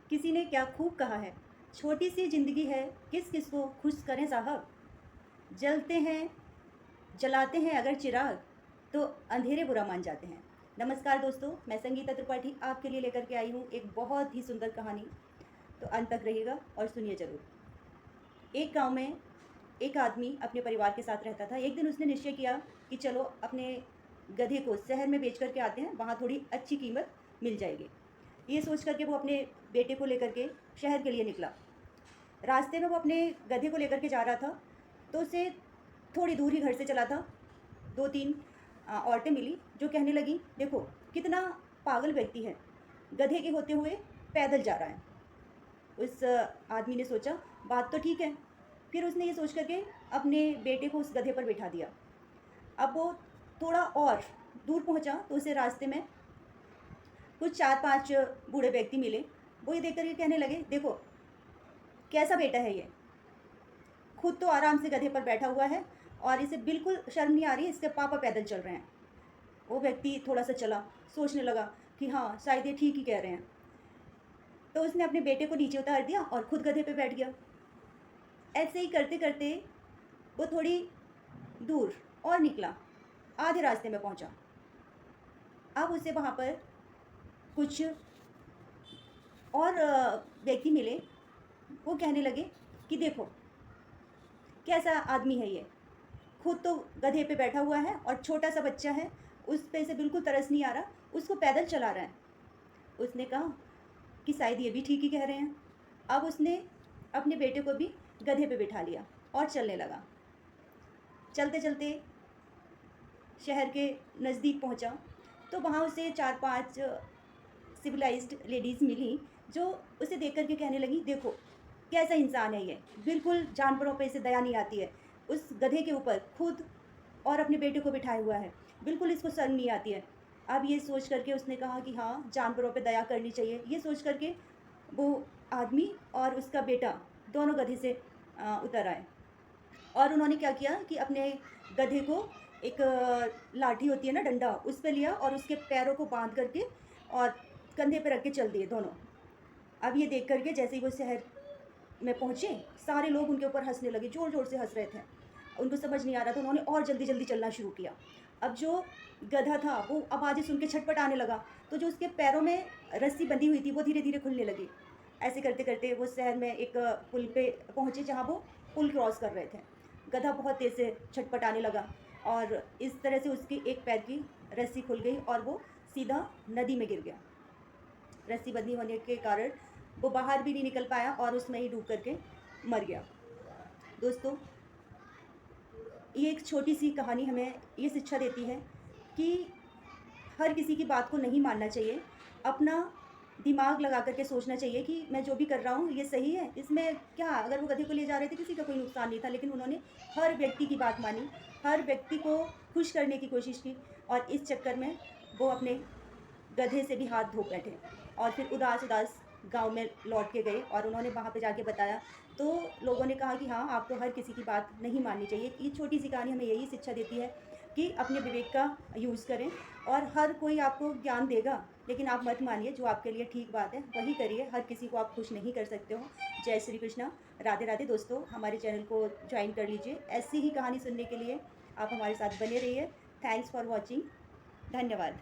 किसी ने क्या खूब कहा है, छोटी सी ज़िंदगी है, किस किस को खुश करें साहब। जलते हैं, जलाते हैं अगर चिराग, तो अंधेरे बुरा मान जाते हैं। नमस्कार दोस्तों, मैं संगीता त्रिपाठी आपके लिए लेकर के आई हूँ एक बहुत ही सुंदर कहानी। तो अंत तक रहिएगा और सुनिए ज़रूर। एक गांव में एक आदमी अपने परिवार के साथ रहता था। एक दिन उसने निश्चय किया कि चलो अपने गधे को शहर में बेच करके आते हैं, वहाँ थोड़ी अच्छी कीमत मिल जाएगी। ये सोच करके वो अपने बेटे को लेकर के शहर के लिए निकला। रास्ते में वो अपने गधे को लेकर के जा रहा था, तो उसे थोड़ी दूर ही घर से चला था। 2-3 औरतें मिली जो कहने लगी, देखो कितना पागल व्यक्ति है, गधे के होते हुए पैदल जा रहा है। उस आदमी ने सोचा बात तो ठीक है। फिर उसने ये सोच करके अपने बेटे को उस गधे पर बिठा दिया। अब वो थोड़ा और दूर पहुंचा तो उसे रास्ते में कुछ 4-5 बूढ़े व्यक्ति मिले। वो ये देख कर के कहने लगे, देखो कैसा बेटा है ये, खुद तो आराम से गधे पर बैठा हुआ है और इसे बिल्कुल शर्म नहीं आ रही, इसके पापा पैदल चल रहे हैं। वो व्यक्ति थोड़ा सा चला, सोचने लगा कि हाँ शायद ये ठीक ही कह रहे हैं। तो उसने अपने बेटे को नीचे उतार दिया और खुद गधे पे बैठ गया। ऐसे ही करते करते वो थोड़ी दूर और निकला, आधे रास्ते में पहुंचा। अब उसे वहाँ पर कुछ और व्यक्ति मिले। वो कहने लगे कि देखो कैसा आदमी है ये, खुद तो गधे पे बैठा हुआ है और छोटा सा बच्चा है, उस पे से बिल्कुल तरस नहीं आ रहा, उसको पैदल चला रहा है। उसने कहा कि शायद ये भी ठीक ही कह रहे हैं। अब उसने अपने बेटे को भी गधे पे बिठा लिया और चलने लगा। चलते चलते शहर के नज़दीक पहुंचा तो वहाँ उसे 4-5 सिविलाइज्ड लेडीज़ मिली जो उसे देख कर के कहने लगी, देखो कैसा इंसान है ये, बिल्कुल जानवरों पे इसे दया नहीं आती है। उस गधे के ऊपर खुद और अपने बेटे को बिठाया हुआ है, बिल्कुल इसको शर्म नहीं आती है। अब ये सोच करके उसने कहा कि हाँ जानवरों पे दया करनी चाहिए। ये सोच करके वो आदमी और उसका बेटा दोनों गधे से उतर आए और उन्होंने क्या किया कि अपने गधे को एक लाठी होती है ना, डंडा, उस पे लिया और उसके पैरों को बांध करके और कंधे पे रख के चल दिए दोनों। अब ये देख करके जैसे ही वो शहर में पहुँचे, सारे लोग उनके ऊपर हंसने लगे, ज़ोर ज़ोर से हंस रहे थे। उनको समझ नहीं आ रहा था, उन्होंने और जल्दी जल्दी चलना शुरू किया। अब जो गधा था वो आवाज़ें सुन के छटपटाने लगा, तो जो उसके पैरों में रस्सी बंधी हुई थी वो धीरे धीरे खुलने लगी। ऐसे करते करते वो शहर में एक पुल पे पहुँचे जहाँ वो पुल क्रॉस कर रहे थे। गधा बहुत तेज़ से छटपटाने लगा और इस तरह से उसकी एक पैर की रस्सी खुल गई और वो सीधा नदी में गिर गया। रस्सी बंधी होने के कारण वो बाहर भी नहीं निकल पाया और उसमें ही डूब करके मर गया। दोस्तों, ये एक छोटी सी कहानी हमें ये शिक्षा देती है कि हर किसी की बात को नहीं मानना चाहिए। अपना दिमाग लगा करके सोचना चाहिए कि मैं जो भी कर रहा हूँ ये सही है। इसमें क्या, अगर वो गधे को ले जा रहे थे किसी का कोई नुकसान नहीं था, लेकिन उन्होंने हर व्यक्ति की बात मानी, हर व्यक्ति को खुश करने की कोशिश की और इस चक्कर में वो अपने गधे से भी हाथ धो बैठे और फिर उदास उदास गांव में लौट के गए और उन्होंने वहाँ पे जाके बताया। तो लोगों ने कहा कि हाँ आपको हर किसी की बात नहीं माननी चाहिए। ये छोटी सी कहानी हमें यही शिक्षा देती है कि अपने विवेक का यूज़ करें और हर कोई आपको ज्ञान देगा, लेकिन आप मत मानिए, जो आपके लिए ठीक बात है वही करिए। हर किसी को आप खुश नहीं कर सकते हो। जय श्री कृष्णा, राधे राधे। दोस्तों, हमारे चैनल को ज्वाइन कर लीजिए। ऐसी ही कहानी सुनने के लिए आप हमारे साथ बने रहिए। Thanks for watching. धन्यवाद।